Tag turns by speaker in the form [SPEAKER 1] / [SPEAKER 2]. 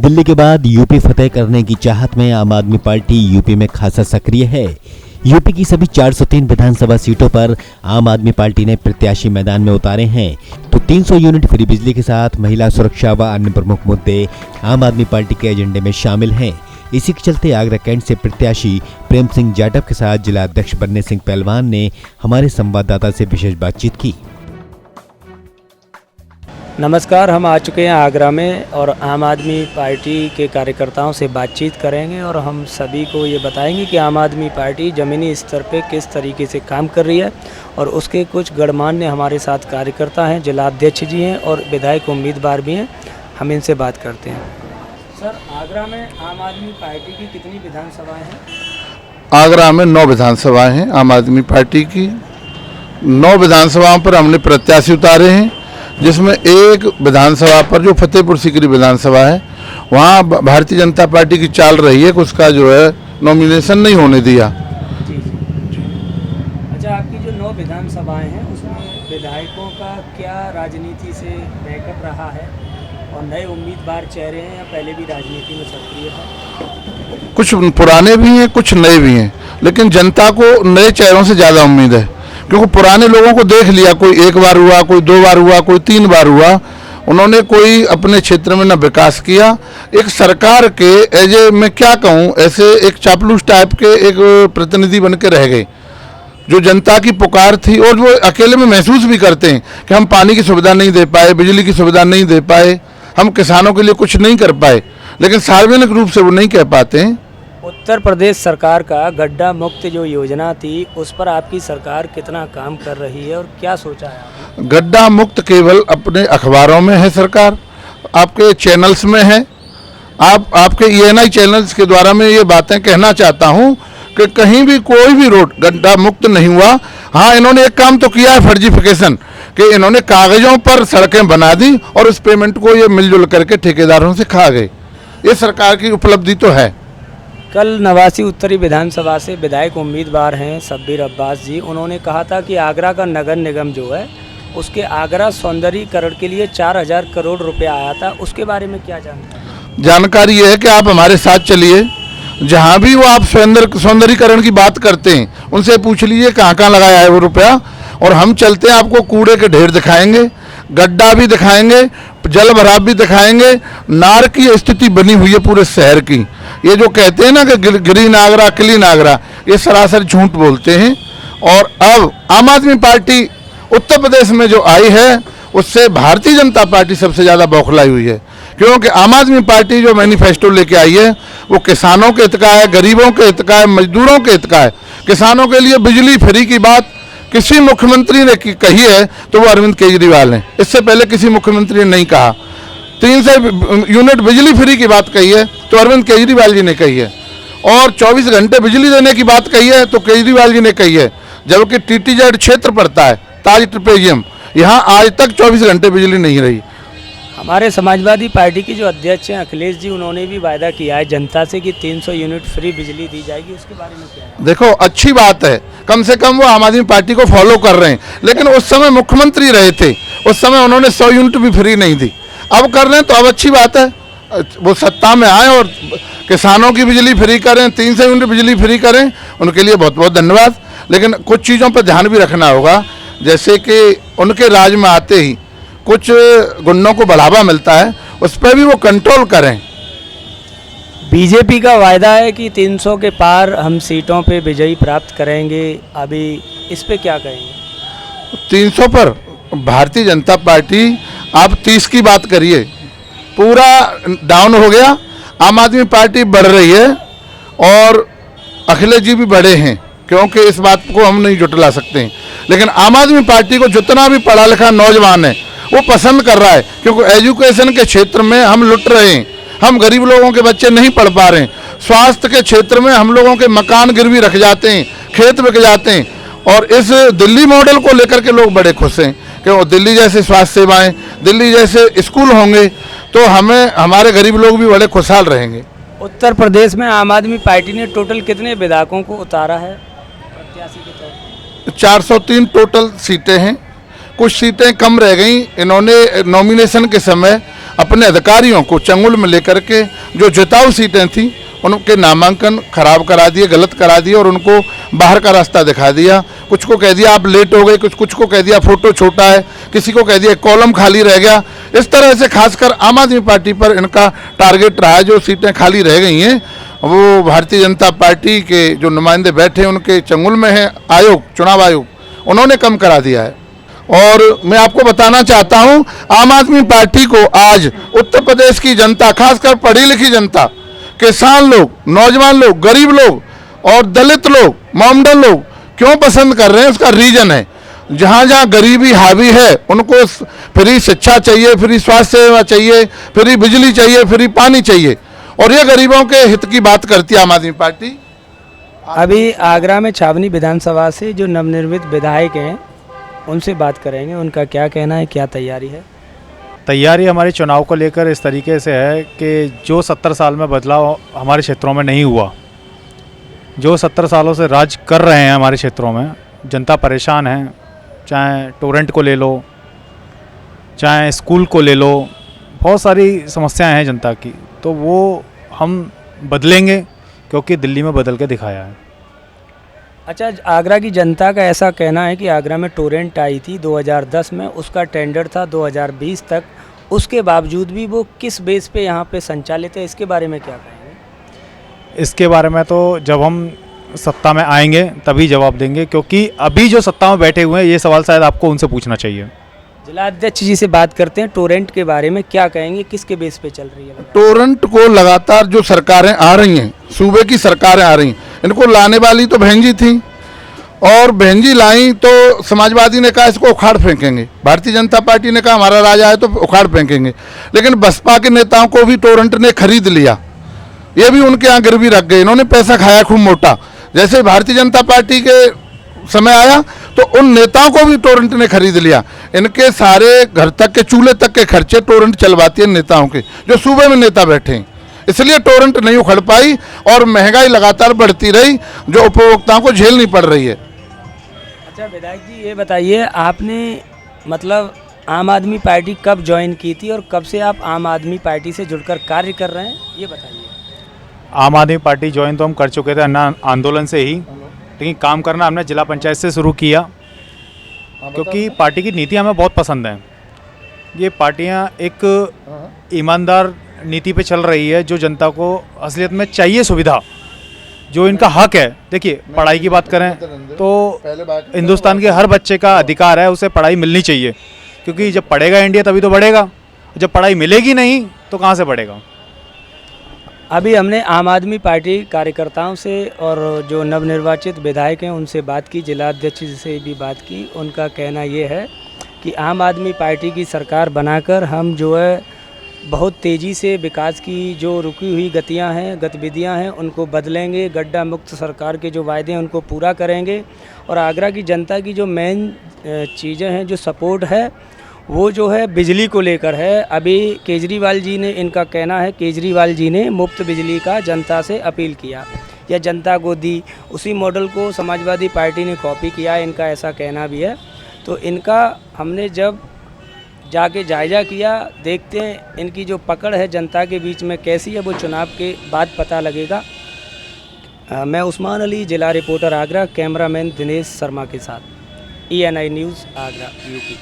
[SPEAKER 1] दिल्ली के बाद यूपी फतेह करने की चाहत में आम आदमी पार्टी यूपी में खासा सक्रिय है। यूपी की सभी 403 विधानसभा सीटों पर आम आदमी पार्टी ने प्रत्याशी मैदान में उतारे हैं। तो 300 यूनिट फ्री बिजली के साथ महिला सुरक्षा व अन्य प्रमुख मुद्दे आम आदमी पार्टी के एजेंडे में शामिल हैं। इसी के चलते आगरा कैंट से प्रत्याशी प्रेम सिंह जाटव के साथ जिला अध्यक्ष बन्ने सिंह पहलवान ने हमारे संवाददाता से विशेष बातचीत की।
[SPEAKER 2] नमस्कार, हम आ चुके हैं आगरा में और आम आदमी पार्टी के कार्यकर्ताओं से बातचीत करेंगे और हम सभी को ये बताएंगे कि आम आदमी पार्टी ज़मीनी स्तर पे किस तरीके से काम कर रही है। और उसके कुछ गणमान्य हमारे साथ कार्यकर्ता हैं, जिला अध्यक्ष जी हैं और विधायक उम्मीदवार भी हैं। हम इनसे बात करते हैं। सर, आगरा में आम आदमी पार्टी की कितनी विधानसभाएँ हैं?
[SPEAKER 3] आगरा में 9 विधानसभाएँ हैं आम आदमी पार्टी की। 9 विधानसभाओं पर हमने प्रत्याशी उतारे हैं, जिसमें एक विधानसभा पर जो फतेहपुर सीकरी विधानसभा है, वहाँ भारतीय जनता पार्टी की चाल रही है कि उसका जो है नॉमिनेशन नहीं होने दिया।
[SPEAKER 2] अच्छा, आपकी जो 9 विधानसभाएं हैं उसमें विधायकों का क्या राजनीति से बैकअप रहा है और नए उम्मीदवार चेहरे हैं या पहले भी राजनीति में सक्रिय है?
[SPEAKER 3] कुछ पुराने भी हैं, कुछ नए भी हैं, लेकिन जनता को नए चेहरों से ज़्यादा उम्मीद है, क्योंकि पुराने लोगों को देख लिया, कोई 1 बार हुआ, कोई 2 बार हुआ, कोई 3 बार हुआ। उन्होंने कोई अपने क्षेत्र में न विकास किया। एक सरकार के एजे मैं क्या कहूँ, ऐसे एक चापलूस टाइप के एक प्रतिनिधि बन के रह गए। जो जनता की पुकार थी और वो अकेले में महसूस भी करते हैं कि हम पानी की सुविधा नहीं दे पाए, बिजली की सुविधा नहीं दे पाए, हम किसानों के लिए कुछ नहीं कर पाए, लेकिन सार्वजनिक रूप से वो नहीं कह पाते हैं।
[SPEAKER 2] उत्तर प्रदेश सरकार का गड्ढा मुक्त जो योजना थी, उस पर आपकी सरकार कितना काम कर रही है और क्या सोचा है आपने?
[SPEAKER 3] गड्ढा मुक्त केवल अपने अखबारों में है, सरकार आपके चैनल्स में है। आपके ENI चैनल्स के द्वारा मैं ये बातें कहना चाहता हूँ कि कहीं भी कोई भी रोड गड्ढा मुक्त नहीं हुआ। हाँ, इन्होंने एक काम तो किया है, फर्जीफिकेशन, कि इन्होंने कागजों पर सड़कें बना दी और उस पेमेंट को ये मिलजुल करके ठेकेदारों से खा गए। ये सरकार की उपलब्धि तो है।
[SPEAKER 2] कल नवासी उत्तरी विधानसभा से विधायक उम्मीदवार हैं शब्बीर अब्बास जी, उन्होंने कहा था कि आगरा का नगर निगम जो है उसके आगरा सौंदर्यीकरण के लिए 4000 करोड़ रुपया आया था। उसके बारे में क्या
[SPEAKER 3] जानकारी ये है कि आप हमारे साथ चलिए, जहाँ भी वो आप सौंदर्यीकरण की बात करते हैं उनसे पूछ लीजिए कहाँ कहाँ लगाया है वो रुपया। और हम चलते हैं, आपको कूड़े के ढेर दिखाएंगे, गड्ढा भी दिखाएंगे, जल भराव भी दिखाएंगे। नार की स्थिति बनी हुई है पूरे शहर की। ये जो कहते हैं ना कि ग्रीन आगरा, क्लीन आगरा, ये सरासर झूठ बोलते हैं। और अब आम आदमी पार्टी उत्तर प्रदेश में जो आई है, उससे भारतीय जनता पार्टी सबसे ज़्यादा बौखलाई हुई है, क्योंकि आम आदमी पार्टी जो मैनिफेस्टो लेके आई है वो किसानों के हित का है, गरीबों के हित का है, मजदूरों के हित का है। किसानों के लिए बिजली फ्री की बात किसी मुख्यमंत्री ने कही है तो वो अरविंद केजरीवाल ने, इससे पहले किसी मुख्यमंत्री ने नहीं कहा। 300 यूनिट बिजली फ्री की बात कही है तो अरविंद केजरीवाल जी ने कही है, और 24 घंटे बिजली देने की बात कही है तो केजरीवाल जी ने कही है। जबकि TTZ क्षेत्र पड़ता है, ताज ट्रिपेजियम, यहाँ आज तक 24 घंटे बिजली नहीं रही।
[SPEAKER 2] हमारे समाजवादी पार्टी के जो अध्यक्ष हैं अखिलेश जी, उन्होंने भी वायदा किया है जनता से कि 300 यूनिट फ्री बिजली दी जाएगी। उसके बारे में क्या है?
[SPEAKER 3] देखो, अच्छी बात है, कम से कम वो आम आदमी पार्टी को फॉलो कर रहे हैं। लेकिन उस समय मुख्यमंत्री रहे थे, उस समय उन्होंने 100 यूनिट भी फ्री नहीं दी। अब कर रहे हैं तो अब अच्छी बात है, वो सत्ता में आए और किसानों की बिजली फ्री करें, 300 यूनिट बिजली फ्री करें, उनके लिए बहुत बहुत धन्यवाद। लेकिन कुछ चीज़ों पर ध्यान भी रखना होगा, जैसे कि उनके राज में आते ही कुछ गुंडों को बढ़ावा मिलता है, उस पर भी वो कंट्रोल करें।
[SPEAKER 2] बीजेपी का वायदा है कि 300 के पार हम सीटों पे विजयी प्राप्त करेंगे, अभी इस पे क्या कहेंगे?
[SPEAKER 3] 300 पर भारतीय जनता पार्टी, आप 30 की बात करिए, पूरा डाउन हो गया। आम आदमी पार्टी बढ़ रही है और अखिलेश जी भी बढ़े हैं, क्योंकि इस बात को हम नहीं जुटला सकते हैं। लेकिन आम आदमी पार्टी को जितना भी पढ़ा लिखा नौजवान है वो पसंद कर रहा है, क्योंकि एजुकेशन के क्षेत्र में हम लुट रहे हैं, हम गरीब लोगों के बच्चे नहीं पढ़ पा रहे हैं। स्वास्थ्य के क्षेत्र में हम लोगों के मकान गिरवी रख जाते हैं, खेत बिक जाते हैं, और इस दिल्ली मॉडल को लेकर के लोग बड़े खुश हैं कि दिल्ली जैसे स्वास्थ्य सेवाएं, दिल्ली जैसे स्कूल होंगे तो हमारे गरीब लोग भी बड़े खुशहाल रहेंगे।
[SPEAKER 2] उत्तर प्रदेश में आम आदमी पार्टी ने टोटल कितने विधायकों को उतारा है प्रत्याशी के तौर पर?
[SPEAKER 3] 403 टोटल सीटें हैं। कुछ सीटें कम रह गई। इन्होंने नॉमिनेशन के समय अपने अधिकारियों को चंगुल में लेकर के जो जिताऊ सीटें थी उनके नामांकन खराब करा दिए, गलत करा दिए और उनको बाहर का रास्ता दिखा दिया। कुछ को कह दिया आप लेट हो गए, कुछ को कह दिया फोटो छोटा है, किसी को कह दिया कॉलम खाली रह गया। इस तरह से खासकर आम आदमी पार्टी पर इनका टारगेट रहा है। जो सीटें खाली रह गई हैं वो भारतीय जनता पार्टी के जो नुमाइंदे बैठे उनके चंगुल में है आयोग, चुनाव आयोग, उन्होंने कम करा दिया है। और मैं आपको बताना चाहता हूं, आम आदमी पार्टी को आज उत्तर प्रदेश की जनता, खासकर पढ़ी लिखी जनता, किसान लोग, नौजवान लोग, गरीब लोग और दलित लोग, मोमडन लोग क्यों पसंद कर रहे हैं, उसका रीजन है जहां जहां गरीबी हावी है उनको फ्री शिक्षा चाहिए, फ्री स्वास्थ्य सेवा चाहिए, फ्री बिजली चाहिए, फ्री पानी चाहिए और ये गरीबों के हित की बात करती है आम आदमी पार्टी।
[SPEAKER 2] अभी आगरा में छावनी विधानसभा से जो नवनिर्मित विधायक हैं उनसे बात करेंगे, उनका क्या कहना है, क्या तैयारी है।
[SPEAKER 4] तैयारी हमारे चुनाव को लेकर इस तरीके से है कि जो 70 साल में बदलाव हमारे क्षेत्रों में नहीं हुआ, जो 70 सालों से राज कर रहे हैं हमारे क्षेत्रों में, जनता परेशान है, चाहे टोरेंट को ले लो, चाहे स्कूल को ले लो, बहुत सारी समस्याएं हैं जनता की, तो वो हम बदलेंगे क्योंकि दिल्ली में बदल के दिखाया है।
[SPEAKER 2] अच्छा, आगरा की जनता का ऐसा कहना है कि आगरा में टोरेंट आई थी 2010 में, उसका टेंडर था 2020 तक, उसके बावजूद भी वो किस बेस पे यहाँ पे संचालित है, इसके बारे में क्या कहेंगे।
[SPEAKER 4] इसके बारे में तो जब हम सत्ता में आएंगे तभी जवाब देंगे, क्योंकि अभी जो सत्ता में बैठे हुए हैं ये सवाल शायद आपको उनसे पूछना चाहिए।
[SPEAKER 2] जिला अध्यक्ष जी से बात करते हैं, टोरेंट के बारे में क्या कहेंगे, किसके बेस पे चल रही है।
[SPEAKER 3] टोरेंट को लगातार जो सरकारें आ रही हैं, सूबे की सरकारें आ रही हैं, इनको लाने वाली तो बहन जी थी और बहन जी लाई तो समाजवादी ने कहा इसको उखाड़ फेंकेंगे, भारतीय जनता पार्टी ने कहा हमारा राजा है तो उखाड़ फेंकेंगे, लेकिन बसपा के नेताओं को भी टोरेंट ने खरीद लिया, ये भी उनके यहाँ गिरवी रख गए, इन्होंने पैसा खाया खूब मोटा। जैसे भारतीय जनता पार्टी के समय आया तो उन नेताओं को भी टोरेंट ने खरीद लिया। इनके सारे घर तक के, चूल्हे तक के खर्चे टोरेंट चलवाती है नेताओं के, जो सूबे में नेता बैठे हैं, इसलिए टोरेंट नहीं उखड़ पाई और महंगाई लगातार बढ़ती रही जो उपभोक्ताओं को झेलनी पड़ रही है।
[SPEAKER 2] अच्छा विधायक जी, ये बताइए आपने मतलब आम आदमी पार्टी कब ज्वाइन की थी और कब से आप आम आदमी पार्टी से जुड़कर कार्य कर रहे हैं, ये बताइए।
[SPEAKER 4] आम आदमी पार्टी ज्वाइन तो हम कर चुके थे अन्ना आंदोलन से ही, लेकिन काम करना हमने जिला पंचायत से शुरू किया क्योंकि पार्टी की नीति हमें बहुत पसंद है। ये पार्टियां एक ईमानदार नीति पे चल रही है, जो जनता को असलियत में चाहिए सुविधा, जो इनका हक है। देखिए, पढ़ाई की बात करें तो हिंदुस्तान के हर बच्चे का अधिकार है, उसे पढ़ाई मिलनी चाहिए, क्योंकि जब पढ़ेगा इंडिया तभी तो बढ़ेगा, जब पढ़ाई मिलेगी नहीं तो कहाँ से बढ़ेगा।
[SPEAKER 2] अभी हमने आम आदमी पार्टी कार्यकर्ताओं से और जो नवनिर्वाचित विधायक हैं उनसे बात की, जिला अध्यक्ष से भी बात की। उनका कहना ये है कि आम आदमी पार्टी की सरकार बनाकर हम जो है बहुत तेज़ी से विकास की जो रुकी हुई गतिविधियां हैं उनको बदलेंगे, गड्ढा मुक्त सरकार के जो वायदे हैं उनको पूरा करेंगे और आगरा की जनता की जो मेन चीज़ें हैं, जो सपोर्ट है वो जो है बिजली को लेकर है। अभी केजरीवाल जी ने, इनका कहना है केजरीवाल जी ने मुफ्त बिजली का जनता से अपील किया या जनता को दी, उसी मॉडल को समाजवादी पार्टी ने कॉपी किया, इनका ऐसा कहना भी है। तो इनका हमने जब जाके जायज़ा किया, देखते हैं इनकी जो पकड़ है जनता के बीच में कैसी है, वो चुनाव के बाद पता लगेगा। मैं उस्मान अली, जिला रिपोर्टर आगरा, कैमरामैन दिनेश शर्मा के साथ, ENI न्यूज़ आगरा, यूपी।